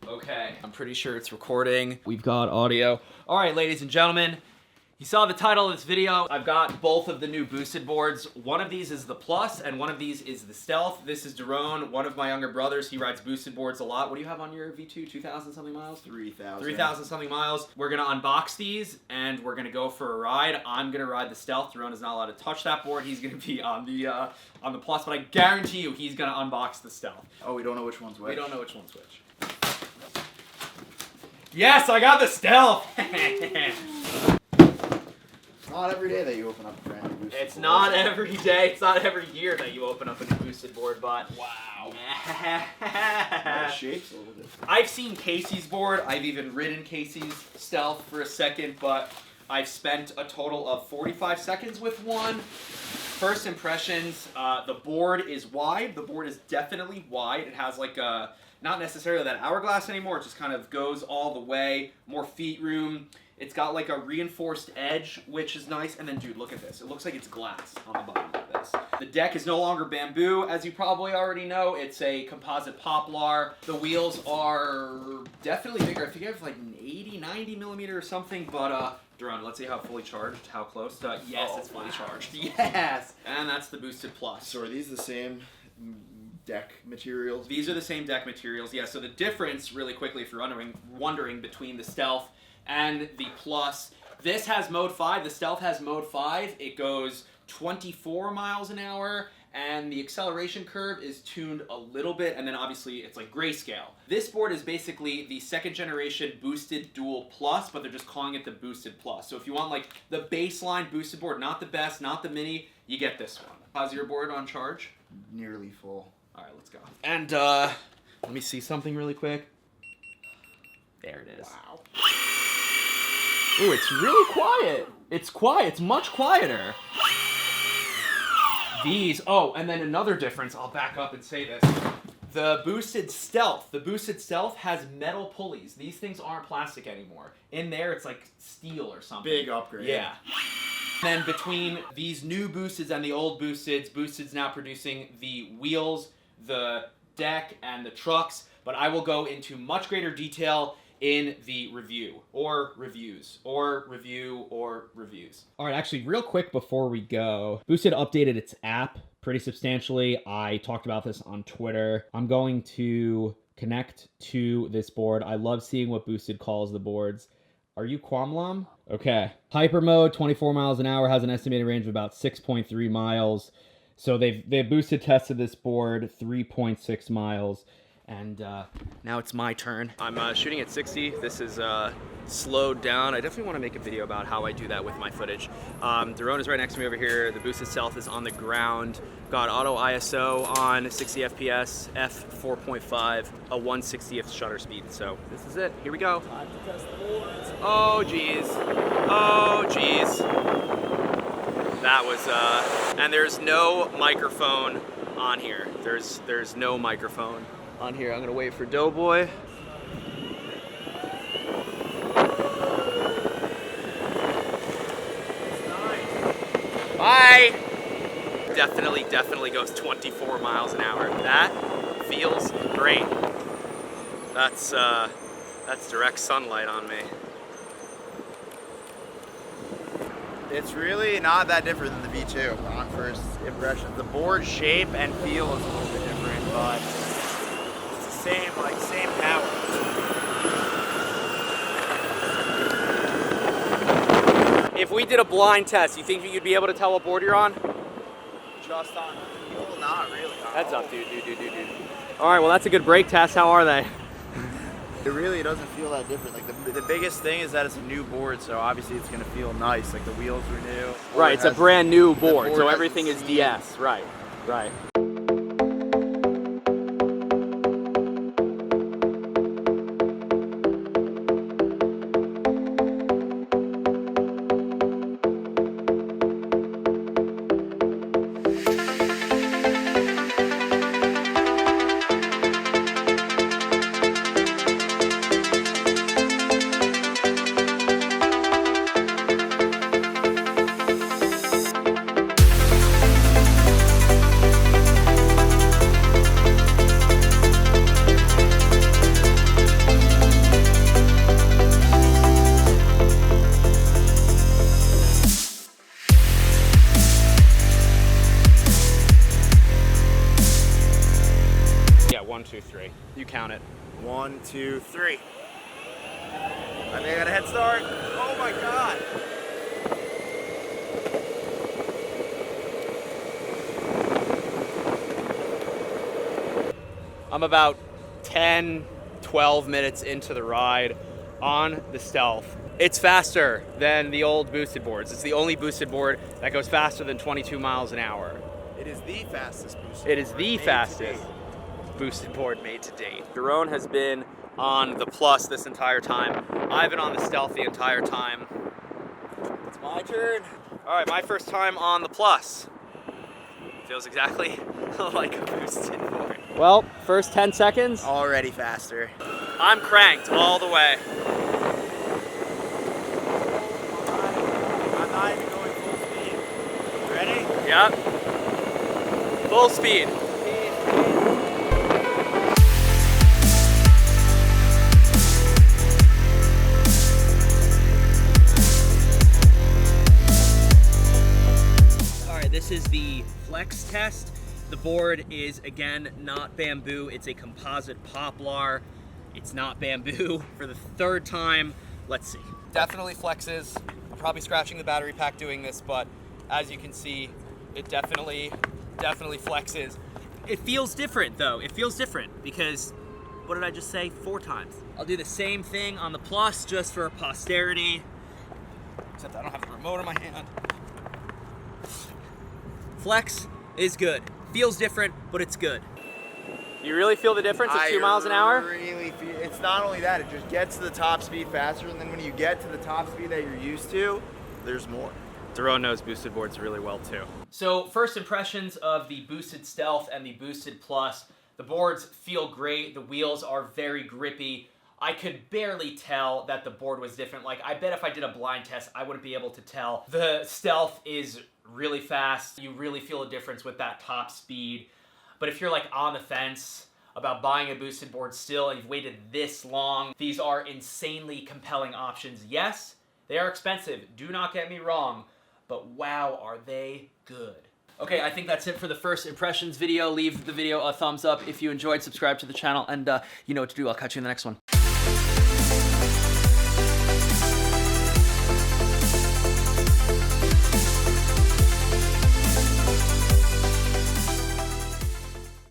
Okay, I'm pretty sure it's recording. We've got audio. All right, ladies and gentlemen, you saw the title of this video. I've got both of the new boosted boards. One of these is the Plus, and one of these is the Stealth. This is Doron, one of my younger brothers. He rides boosted boards a lot. What do you have on your V2? 2,000 something miles? 3,000. 3,000 something miles. We're gonna unbox these, and we're gonna go for a ride. I'm gonna ride the Stealth. Doron is not allowed to touch that board. He's gonna be on the Plus, but I guarantee you he's gonna unbox the Stealth. Oh, we don't know which one's which? We don't know which one's which. Yes, I got the Stealth! Not every day that you open up a brand new boosted board. It's not every day, it's not every year that you open up a new boosted board, but wow. The shape's a little different. I've seen Casey's board, I've even ridden Casey's Stealth for a second, but I've spent a total of 45 seconds with one. First impressions, the board is wide. The board is definitely wide. It has like a, not necessarily that hourglass anymore, it just kind of goes all the way, more feet room. It's got like a reinforced edge, which is nice. And then, dude, look at this. It looks like it's glass on the bottom of this. The deck is no longer bamboo, as you probably already know. It's a composite poplar. The wheels are definitely bigger. I think I have like an 80, 90 millimeter or something. But, Doron, let's see how fully charged, how close. Yes, it's fully charged. Yes! And that's the Boosted Plus. So are these the same deck materials? These are the same deck materials, yeah. So the difference, really quickly, if you're wondering between the Stealth and the Plus, this has mode 5, the Stealth has mode 5. It goes 24 miles an hour, and the acceleration curve is tuned a little bit, and then obviously it's like grayscale. This board is basically the second generation Boosted Dual Plus, but they're just calling it the Boosted Plus. So if you want like the baseline boosted board, not the best, not the mini, you get this one. How's your board on charge? Nearly full. All right, let's go. And let me see something really quick. There it is. Wow. Ooh, it's really quiet. It's quiet. It's much quieter. These, oh, and then another difference, I'll back up and say this. The Boosted Stealth has metal pulleys. These things aren't plastic anymore. In there, it's like steel or something. Big upgrade. Yeah. Then between these new Boosteds and the old Boosteds, Boosted's now producing the wheels, the deck, and the trucks, but I will go into much greater detail in the review, or reviews, or review, or reviews. All right, actually, real quick before we go, Boosted updated its app pretty substantially. I talked about this on Twitter. I'm going to connect to this board. I love seeing what Boosted calls the boards. Are you Quamlam? Okay. Hyper mode, 24 miles an hour, has an estimated range of about 6.3 miles. So they've Boosted tested this board 3.6 miles. And now it's my turn. I'm shooting at 60. This is slowed down. I definitely want to make a video about how I do that with my footage. Doron is right next to me over here. The Boosted Stealth is on the ground. Got auto ISO on 60 FPS, f4.5, a 1/60th shutter speed. So this is it. Here we go. Time to test the boards. Oh geez. Oh geez. That was and there's no microphone on here. There's no microphone on here. I'm gonna wait for Doughboy. Bye! Definitely goes 24 miles an hour. That feels great. That's direct sunlight on me. It's really not that different than the V2 on first impression. The board shape and feel is a little bit different, but it's the same power. If we did a blind test, you think you'd be able to tell what board you're on? Just on the feel, not really. Heads up, dude. All right, well, that's a good brake test. How are they? It really doesn't feel that different. Like the biggest thing is that it's a new board, so obviously it's gonna feel nice. Like the wheels are new. Right, it's a brand new board, so everything is DS. Right. 1, 2, 3. I think I got a head start. Oh my God. I'm about 10, 12 minutes into the ride on the Stealth. It's faster than the old boosted boards. It's the only boosted board that goes faster than 22 miles an hour. It is the fastest boosted It is the fastest boosted board made to date. Doron has been on the Plus this entire time. I've been on the Stealth the entire time. It's my turn. All right, my first time on the Plus. Feels exactly like a boosted board. Well, first 10 seconds. Already faster. I'm cranked all the way. I'm not even going full speed. Ready? Yep. Full speed. This is the flex test. The board is, again, not bamboo. It's a composite poplar. It's not bamboo for the third time. Let's see. Definitely flexes. I'm probably scratching the battery pack doing this, but as you can see, it definitely flexes. It feels different, though. It feels different because, what did I just say? 4 times. I'll do the same thing on the Plus just for posterity, except I don't have the remote in my hand. Flex is good. Feels different, but it's good. You really feel the difference at 2 miles an hour? Really feel, it's not only that, it just gets to the top speed faster, and then when you get to the top speed that you're used to, there's more. Doron knows boosted boards really well too. So first impressions of the boosted Stealth and the boosted Plus. The boards feel great. The wheels are very grippy. I could barely tell that the board was different. Like, I bet if I did a blind test, I wouldn't be able to tell. The Stealth is really fast. You really feel a difference with that top speed. But if you're like on the fence about buying a boosted board still and you've waited this long, these are insanely compelling options. Yes, they are expensive. Do not get me wrong, but wow, are they good. Okay, I think that's it for the first impressions video. Leave the video a thumbs up if you enjoyed, subscribe to the channel, and you know what to do. I'll catch you in the next one.